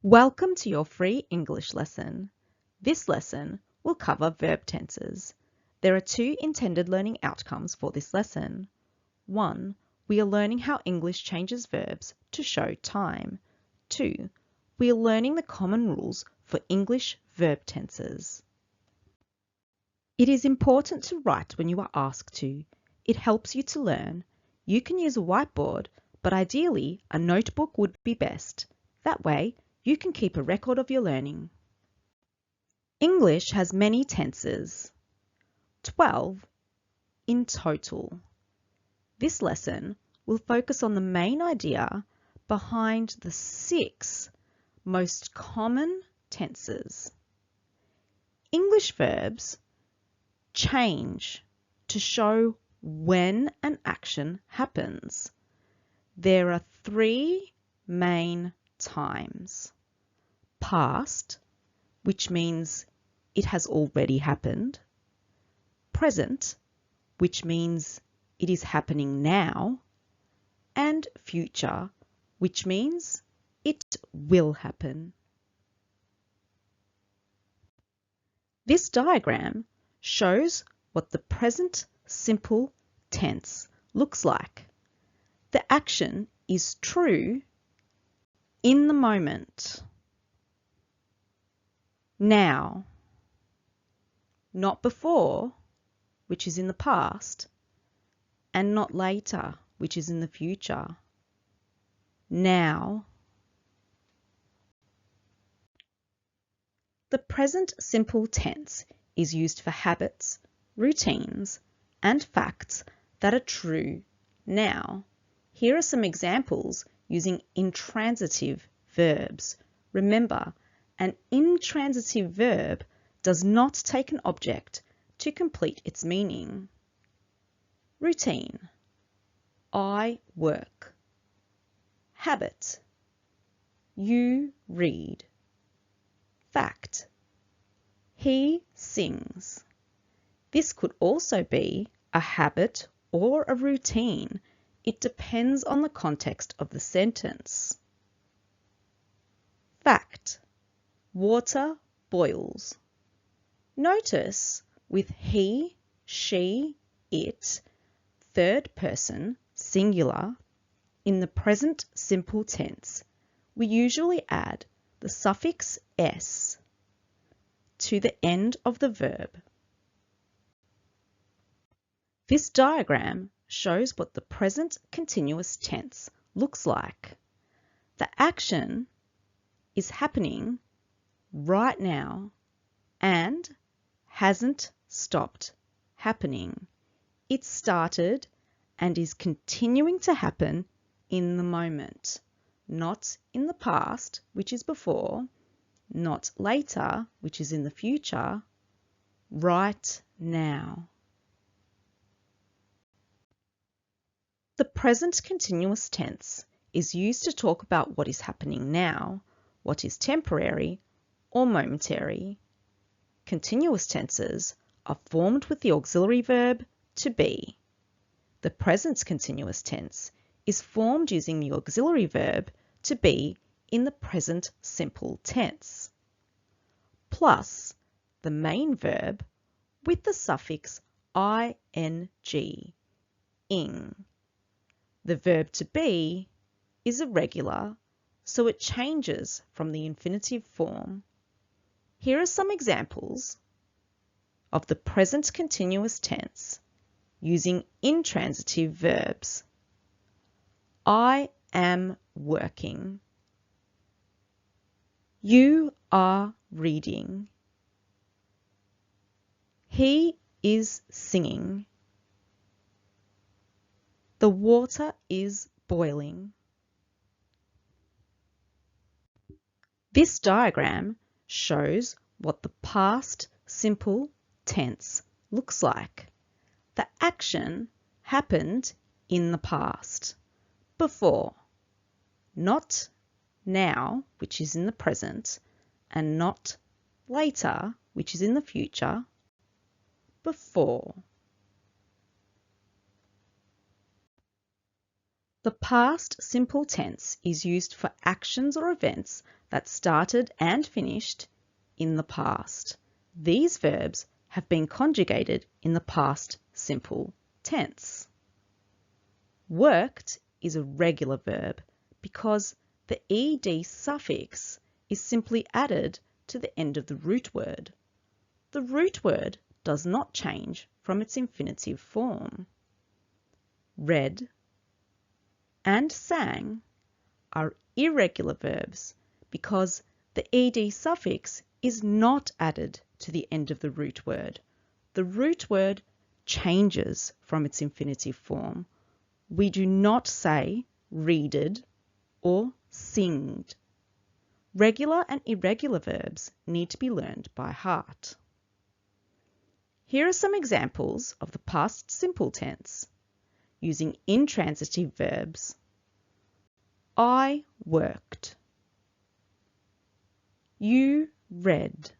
Welcome to your free English lesson. This lesson will cover verb tenses. There are two intended learning outcomes for this lesson. 1. We are learning how English changes verbs to show time. 2. We are learning the common rules for English verb tenses. It is important to write when you are asked to. It helps you to learn. You can use a whiteboard, but ideally a notebook would be best. That way, you can keep a record of your learning. English has many tenses, 12 in total. This lesson will focus on the main idea behind the 6 most common tenses. English verbs change to show when an action happens. There are 3 main times. Past, which means it has already happened. Present, which means it is happening now. And future, which means it will happen. This diagram shows what the present simple tense looks like. The action is true in the moment. Now, not before, which is in the past, and not later, which is in the future. Now. The present simple tense is used for habits, routines, and facts that are true now. Here are some examples using intransitive verbs. Remember, an intransitive verb does not take an object to complete its meaning. Routine. I work. Habit. You read. Fact. He sings. This could also be a habit or a routine. It depends on the context of the sentence. Fact. Water boils. Notice with he, she, it, third person, singular, in the present simple tense, we usually add the suffix s to the end of the verb. This diagram shows what the present continuous tense looks like. The action is happening right now and hasn't stopped happening. It started and is continuing to happen in the moment, not in the past, which is before, not later, which is in the future, right now. The present continuous tense is used to talk about what is happening now, what is temporary or momentary. Continuous tenses are formed with the auxiliary verb to be. The present continuous tense is formed using the auxiliary verb to be in the present simple tense, plus the main verb with the suffix ing, ing. The verb to be is irregular, so it changes from the infinitive form. Here are some examples of the present continuous tense using intransitive verbs. I am working. You are reading. He is singing. The water is boiling. This diagram shows what the past simple tense looks like. The action happened in the past, before, not now, which is in the present, and not later, which is in the future, before. The past simple tense is used for actions or events that started and finished in the past. These verbs have been conjugated in the past simple tense. Worked is a regular verb because the ed suffix is simply added to the end of the root word. The root word does not change from its infinitive form. Read and sang are irregular verbs because the ed suffix is not added to the end of the root word. The root word changes from its infinitive form. We do not say readed or singed. Regular and irregular verbs need to be learned by heart. Here are some examples of the past simple tense using intransitive verbs. I worked. You read.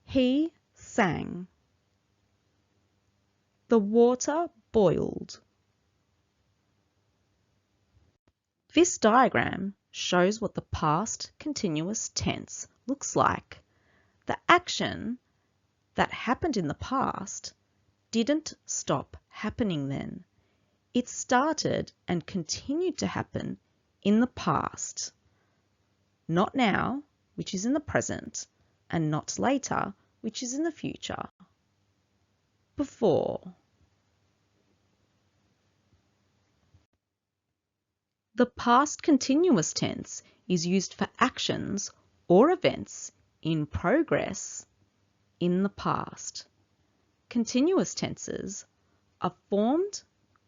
He sang. The water boiled. This diagram shows what the past continuous tense looks like. The action that happened in the past didn't stop happening then. It started and continued to happen in the past. Not now, which is in the present, and not later, which is in the future. Before. The past continuous tense is used for actions or events in progress in the past. Continuous tenses are formed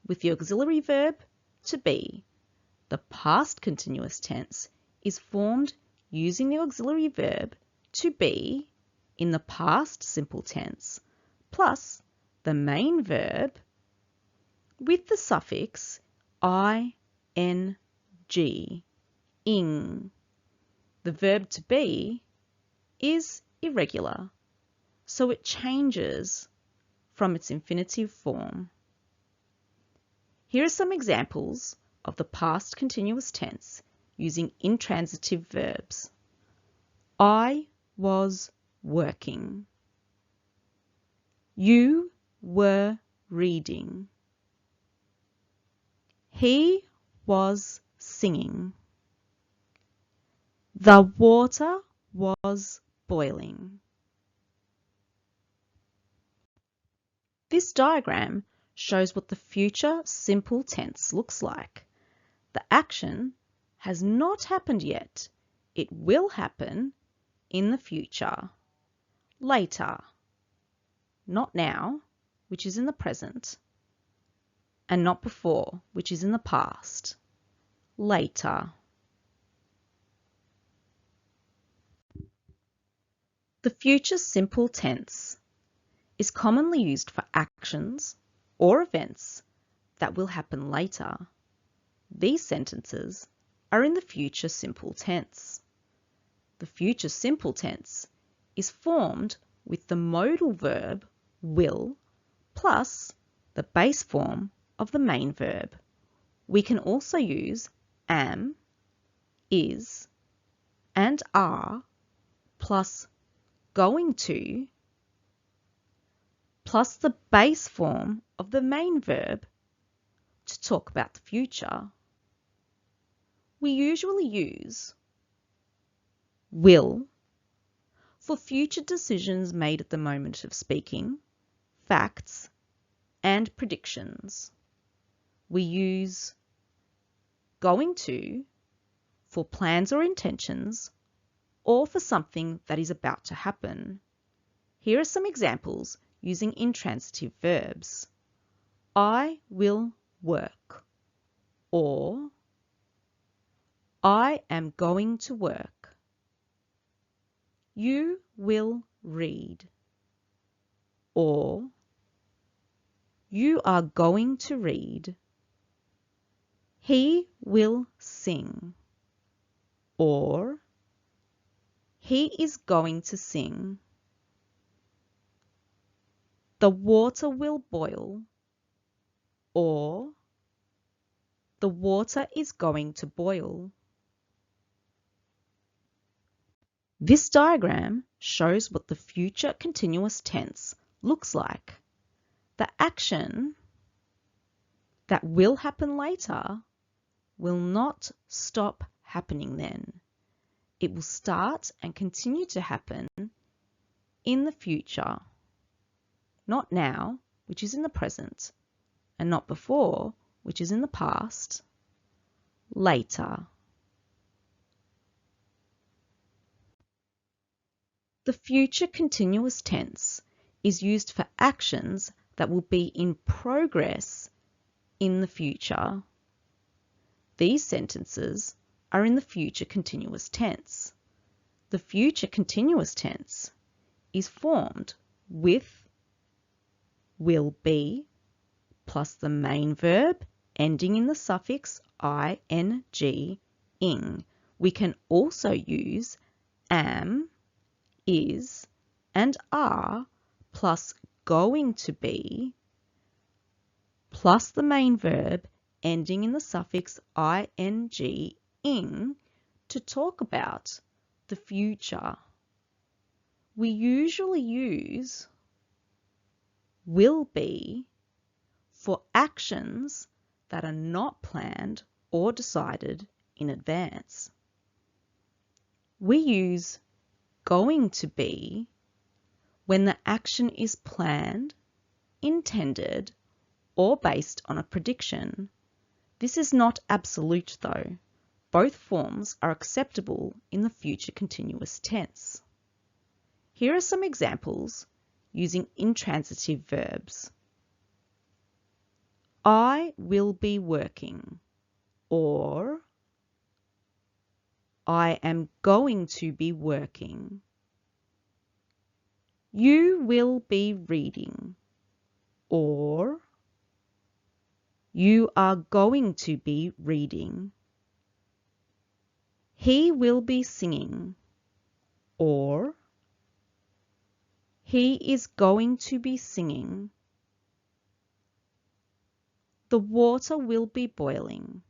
with the auxiliary verb to be. The past continuous tense is formed using the auxiliary verb to be in the past simple tense plus the main verb with the suffix ing, ing. The verb to be is irregular, so it changes from its infinitive form. Here are some examples of the past continuous tense using intransitive verbs. I was working. You were reading. He was singing. The water was boiling. This diagram shows what the future simple tense looks like. The action has not happened yet. It will happen in the future. Later. Not now, which is in the present, and not before, which is in the past. Later. The future simple tense is commonly used for actions or events that will happen later. These sentences are in the future simple tense. The future simple tense is formed with the modal verb will plus the base form of the main verb. We can also use am, is, and are plus going to plus the base form of the main verb to talk about the future. We usually use will for future decisions made at the moment of speaking, facts, and predictions. We use going to for plans or intentions or for something that is about to happen. Here are some examples using intransitive verbs. I will work, or I am going to work. You will read, or you are going to read. He will sing, or he is going to sing. The water will boil, or The water is going to boil. This diagram shows what the future continuous tense looks like. The action that will happen later will not stop happening then. It will start and continue to happen in the future, not now, which is in the present, and not before, which is in the past, later. The future continuous tense is used for actions that will be in progress in the future. These sentences are in the future continuous tense. The future continuous tense is formed with will be plus the main verb ending in the suffix ing, ing. We can also use am, is, and are plus going to be plus the main verb ending in the suffix ing, ing to talk about the future. We usually use will be for actions that are not planned or decided in advance. We use going to be when the action is planned, intended, or based on a prediction. This is not absolute though. Both forms are acceptable in the future continuous tense. Here are some examples using intransitive verbs. I will be working, or I am going to be working. You will be reading, or you are going to be reading. He will be singing, or he is going to be singing. The water will be boiling,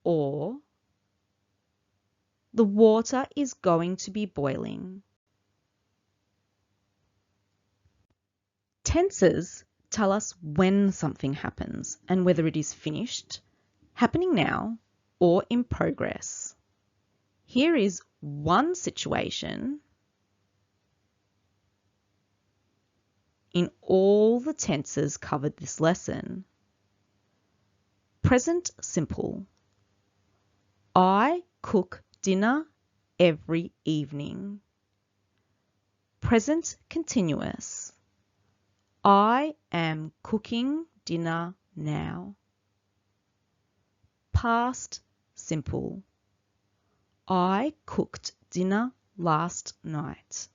or the water is going to be boiling. Tenses tell us when something happens and whether it is finished, happening now, or in progress. Here is one situation in all the tenses covered this lesson. Present simple. I cook dinner every evening. Present continuous. I am cooking dinner now. Past simple. I cooked dinner last night.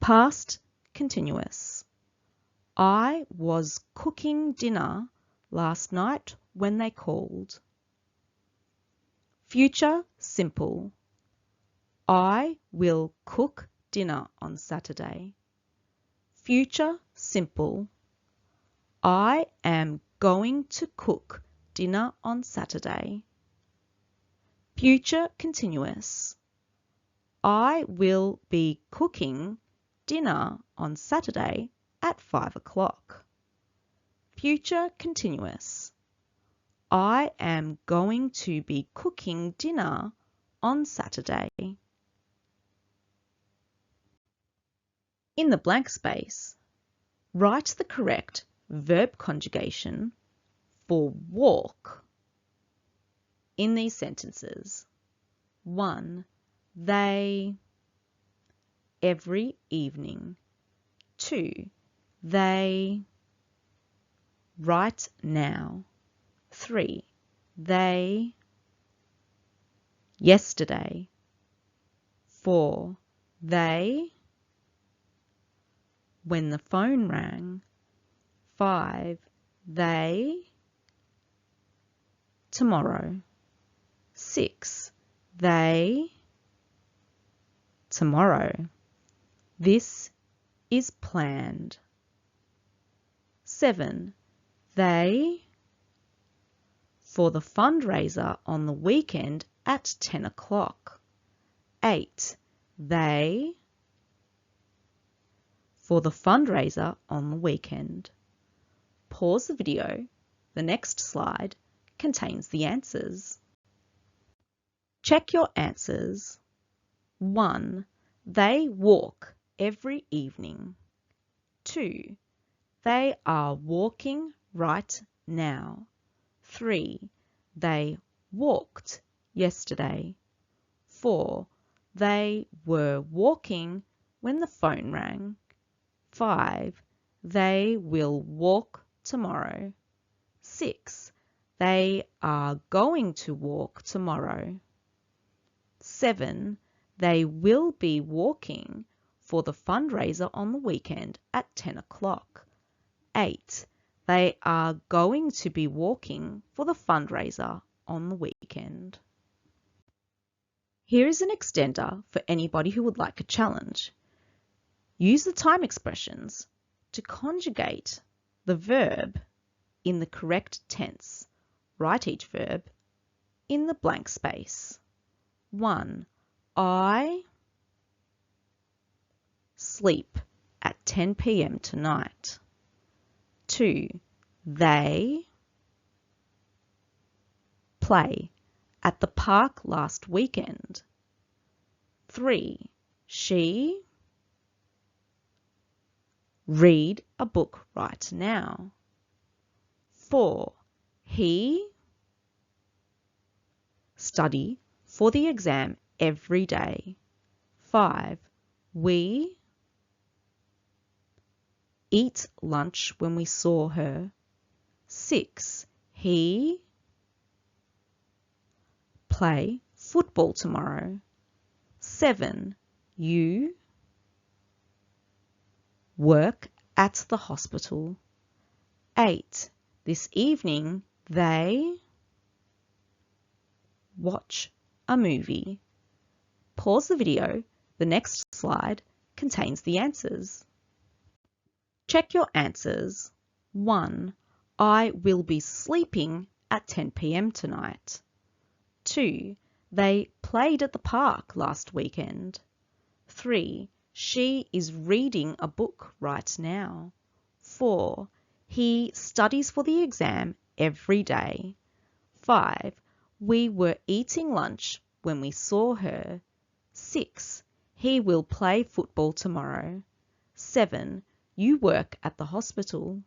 Past continuous. I was cooking dinner last night when they called. Future simple. I will cook dinner on Saturday. Future simple. I am going to cook dinner on Saturday. Future continuous. I will be cooking dinner on Saturday at 5 o'clock. Future continuous. I am going to be cooking dinner on Saturday. In the blank space, write the correct verb conjugation for walk in these sentences. 1. They every evening. 2. They right now. 3. They yesterday. 4. They when the phone rang. 5. They tomorrow. 6. They tomorrow. This is planned. 7. They for the fundraiser on the weekend at 10 o'clock. 8. They for the fundraiser on the weekend. Pause the video. The next slide contains the answers. Check your answers. 1. They walk every evening. 2. They are walking right now. 3. They walked yesterday. 4. They were walking when the phone rang. 5. They will walk tomorrow. 6. They are going to walk tomorrow. 7. They will be walking for the fundraiser on the weekend at 10 o'clock. 8. They are going to be walking for the fundraiser on the weekend. Here is an extender for anybody who would like a challenge. Use the time expressions to conjugate the verb in the correct tense. Write each verb in the blank space. 1. I sleep at 10 p.m. tonight. 2. They play at the park last weekend. 3. She read a book right now. 4. He study for the exam every day. 5. We eat lunch when we saw her. 6. He play football tomorrow. 7. You work at the hospital. 8. This evening they watch a movie. Pause the video. The next slide contains the answers. Check your answers. 1. I will be sleeping at 10 p.m. tonight. 2. They played at the park last weekend. 3. She is reading a book right now. 4. He studies for the exam every day. 5. We were eating lunch when we saw her. 6. He will play football tomorrow. 7. You work at the hospital.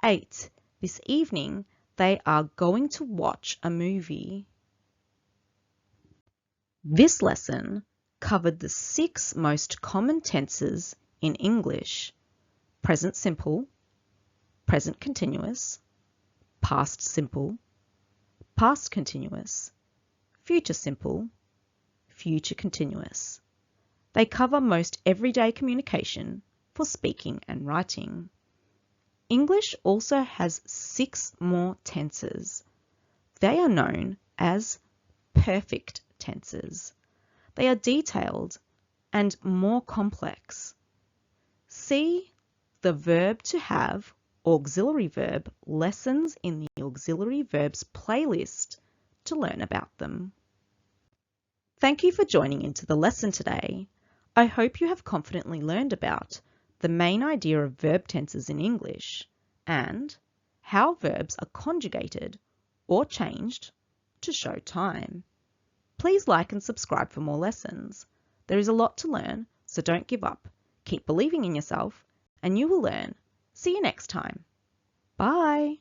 8. This evening they are going to watch a movie. This lesson covered the 6 most common tenses in English: present simple, present continuous, past simple, past continuous, future simple, future continuous. They cover most everyday communication for speaking and writing. English also has 6 more tenses. They are known as perfect tenses. They are detailed and more complex. See the verb to have auxiliary verb lessons in the auxiliary verbs playlist to learn about them. Thank you for joining into the lesson today. I hope you have confidently learned about the main idea of verb tenses in English and how verbs are conjugated or changed to show time. Please like and subscribe for more lessons. There is a lot to learn, so don't give up. Keep believing in yourself and you will learn. See you next time. Bye.